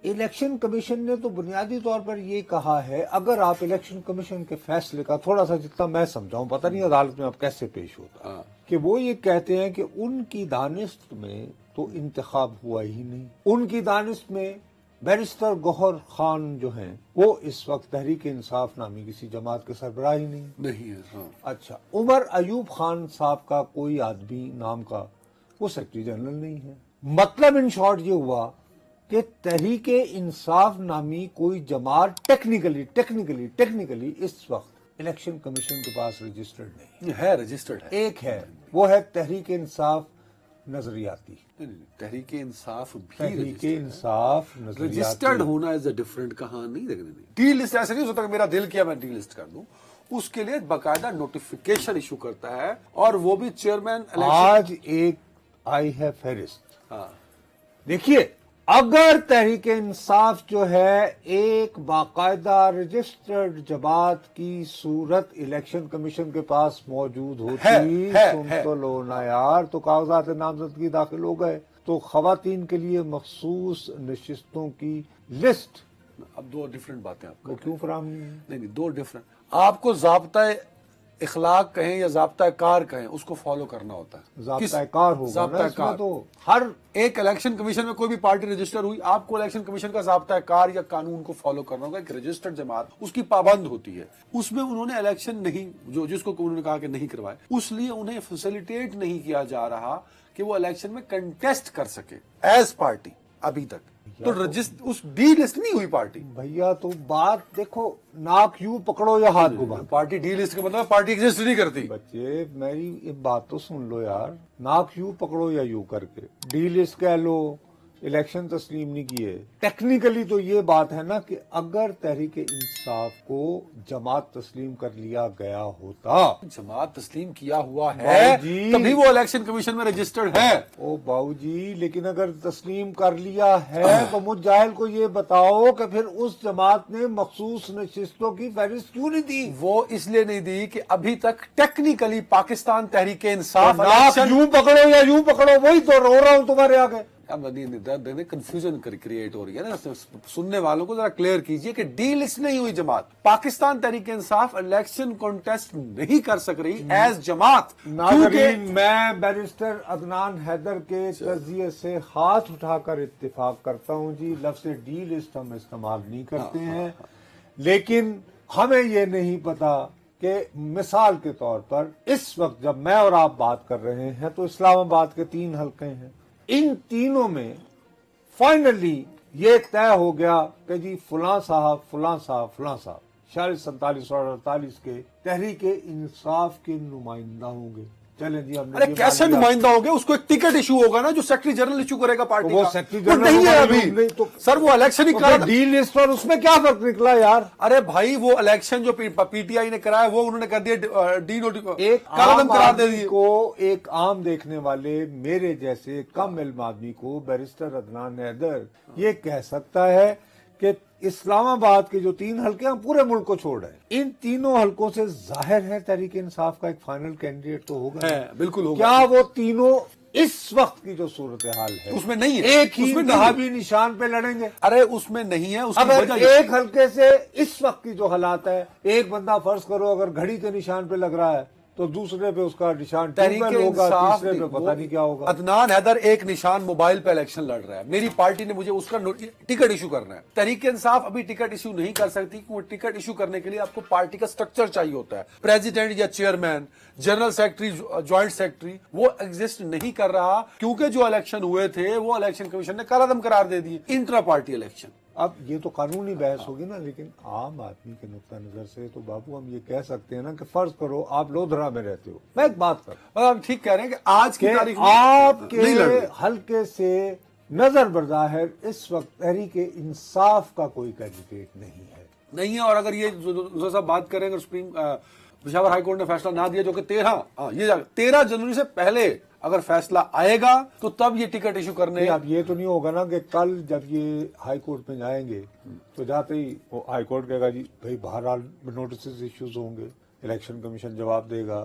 Election commission نے تو بنیادی طور پر یہ کہا ہے، اگر آپ الیکشن کمیشن کے فیصلے کا تھوڑا سا جتنا میں سمجھاؤں، پتہ نہیں عدالت میں اب کیسے پیش ہوتا، کہ وہ یہ کہتے ہیں کہ ان کی دانست میں تو انتخاب ہوا ہی نہیں، ان کی دانست میں بیرسٹر گوہر خان جو ہیں وہ اس وقت تحریک انصاف نامی کسی جماعت کے سربراہ ہی نہیں ہے. اچھا، عمر ایوب خان صاحب کا کوئی آدمی نام کا وہ سیکرٹری جنرل نہیں ہے. مطلب ان شارٹ یہ ہوا کہ تحریک انصاف نامی کوئی جماعت ٹیکنیکلی اس وقت الیکشن کمیشن کے پاس رجسٹرڈ نہیں ہے. رجسٹرڈ ہے، ایک ہے، وہ ہے تحریک انصاف نظریاتی. تحریک انصاف بھی تحریک انصاف نظریاتی رجسٹرڈ ہونا از اے ڈفرنٹ کہانی. ڈی لسٹ ایسے نہیں ہوتا کہ میرا دل کیا میں ڈی لسٹ کر دوں، اس کے لیے باقاعدہ نوٹیفیکیشن ایشو کرتا ہے، اور وہ بھی چیئرمین. آج ایک آئی ہے فہرست. دیکھیے، اگر تحریک انصاف جو ہے ایک باقاعدہ رجسٹرڈ جماعت کی صورت الیکشن کمیشن کے پاس موجود ہوتی، سن تو لو نا یار، تو کاغذات نامزدگی داخل ہو گئے، تو خواتین کے لیے مخصوص نشستوں کی لسٹ. اب دو ڈفرنٹ باتیں آپ وہ کیوں فراہم نہیں ہے؟ نہیں، دو ڈفرنٹ. آپ کو ضابطۂ اخلاق کہیں یا ضابطۂ کار کہیں، اس کو فالو کرنا ہوتا ہے. ضابطۂ کار ہوگا نا ضابطۂ اس میں کار. تو ہر ایک الیکشن کمیشن میں کوئی بھی پارٹی رجسٹر ہوئی، آپ کو الیکشن کمیشن کا ضابطۂ کار یا قانون کو فالو کرنا ہوگا. ایک رجسٹرڈ جماعت اس کی پابند ہوتی ہے، اس میں انہوں نے الیکشن نہیں، جس کو انہوں نے کہا کہ نہیں کروائے، اس لیے انہیں فیسیلیٹیٹ نہیں کیا جا رہا کہ وہ الیکشن میں کنٹیسٹ کر سکے ایز پارٹی ابھی تک. تو اس ڈی لسٹ نہیں ہوئی پارٹی. بھیا تو بات دیکھو، ناک یوں پکڑو یا ہاتھ گھما. پارٹی ڈی لسٹ کا مطلب پارٹی ایگزسٹ نہیں کرتی. بچے میری ایک بات تو سن لو یار، ناک یوں پکڑو یا یوں کر کے ڈی لسٹ کہہ لو، الیکشن تسلیم نہیں کیے. ٹیکنیکلی تو یہ بات ہے نا کہ اگر تحریک انصاف کو جماعت تسلیم کر لیا گیا ہوتا، جماعت تسلیم کیا ہوا ہے تبھی وہ الیکشن کمیشن میں رجسٹرڈ ہے. او باؤ جی، لیکن اگر تسلیم کر لیا ہے تو مجھ جاہل کو یہ بتاؤ کہ پھر اس جماعت نے مخصوص نشستوں کی فہرست کیوں نہیں دی؟ وہ اس لیے نہیں دی کہ ابھی تک ٹیکنیکلی پاکستان تحریک انصاف ناک یوں پکڑو یا یوں پکڑو، وہی تو رو رہا ہوں تمہارے آگے. کنفیوژن کریٹ ہو رہی ہے نا. سننے والوں کو ذرا کلیئر کیجئے کہ ڈی لسٹ نہیں ہوئی جماعت. پاکستان تحریک انصاف الیکشن کانٹیسٹ نہیں کر سک رہی ایز جماعت. ناظرین، میں بیرسٹر عدنان حیدر کے تجزیے سے ہاتھ اٹھا کر اتفاق کرتا ہوں جی. لفظ ڈی لسٹ ہم استعمال نہیں کرتے ہیں، لیکن ہمیں یہ نہیں پتا کہ مثال کے طور پر اس وقت جب میں اور آپ بات کر رہے ہیں تو اسلام آباد کے 3 حلقے ہیں. ان تینوں میں فائنلی یہ طے ہو گیا کہ جی فلاں صاحب 46 47 اور 48 کے تحریک انصاف کے نمائندہ ہوں گے. چلیں جی، ہم نے کیسے نمائندہ ہو گئے؟ اس کو ایک ٹکٹ ایشو ہوگا نا، جو سیکرٹری جنرل ایشو کرے گا پارٹی وہ کا. سیکرٹری وہ جنرل نہیں ہے ابھی تو سر، وہ الیکشن ہی کرا. ڈی لسٹ اور اس میں کیا فرق نکلا یار؟ ارے بھائی، وہ الیکشن جو پی ٹی آئی نے کرایا وہ انہوں نے کر دیا ڈی ایک قلم قرار دے آدمی دیے. کو، ایک عام دیکھنے والے میرے جیسے کم علم آدمی کو بیرسٹر عدنان حیدر یہ کہہ سکتا ہے کہ اسلام آباد کے جو 3 حلقے ہیں پورے ملک کو چھوڑ رہے ہیں، ان تینوں حلقوں سے ظاہر ہے تحریک انصاف کا ایک فائنل کینڈیڈیٹ تو ہوگا. بالکل ہوگا. کیا وہ تینوں اس وقت کی جو صورتحال ہے اس میں نہیں ہے، ایک ہی انتخابی نشان پہ لڑیں گے؟ ارے اس میں نہیں ہے. اس کی اگر وجہ ایک حلقے سے اس وقت کی جو حالات ہے، ایک بندہ فرض کرو اگر گھڑی کے نشان پہ لگ رہا ہے تو دوسرے پہ اس کا نشان ٹیبل ہوگا، تیسرے پہ پتہ نہیں کیا ہوگا. عدنان حیدر ایک نشان موبائل پہ الیکشن لڑ رہا ہے، میری پارٹی نے مجھے اس کا ٹکٹ ایشو کرنا ہے. تحریک انصاف ابھی ٹکٹ ایشو نہیں کر سکتی، کیونکہ ٹکٹ ایشو کرنے کے لیے آپ کو پارٹی کا سٹرکچر چاہیے ہوتا ہے. پریزیڈنٹ یا chairman, general secretary, joint secretary, وہ ایگزسٹ نہیں کر رہا کیونکہ جو الیکشن ہوئے تھے وہ الیکشن کمیشن نے کالعدم قرار دے دیے. Intra party election. اب یہ تو قانونی بحث ہوگی نا، لیکن عام آدمی کے نقطہ نظر سے تو بابو ہم یہ کہہ سکتے ہیں نا کہ فرض کرو آپ لودھرا میں رہتے ہو، میں ایک بات کروں، آپ ٹھیک کہہ رہے ہیں کہ آج کی تاریخ میں آپ کے نہیں لڑ رہے. حلقے سے نظر بظاہر اس وقت تحریک انصاف کا کوئی کینڈیڈیٹ نہیں ہے. اور اگر یہ جو صاحب بات کریں، اگر پشاور ہائی کورٹ نے فیصلہ نہ دیا جو کہ 13 جنوری سے پہلے اگر فیصلہ آئے گا تو تب یہ ٹکٹ ایشو کرنے. اب یہ تو نہیں ہوگا نا کہ کل جب یہ ہائی کورٹ میں جائیں گے تو جاتے ہی وہ ہائی کورٹ کہے گا جی بھائی بہرحال نوٹسز ایشوز ہوں گے، الیکشن کمیشن جواب دے گا،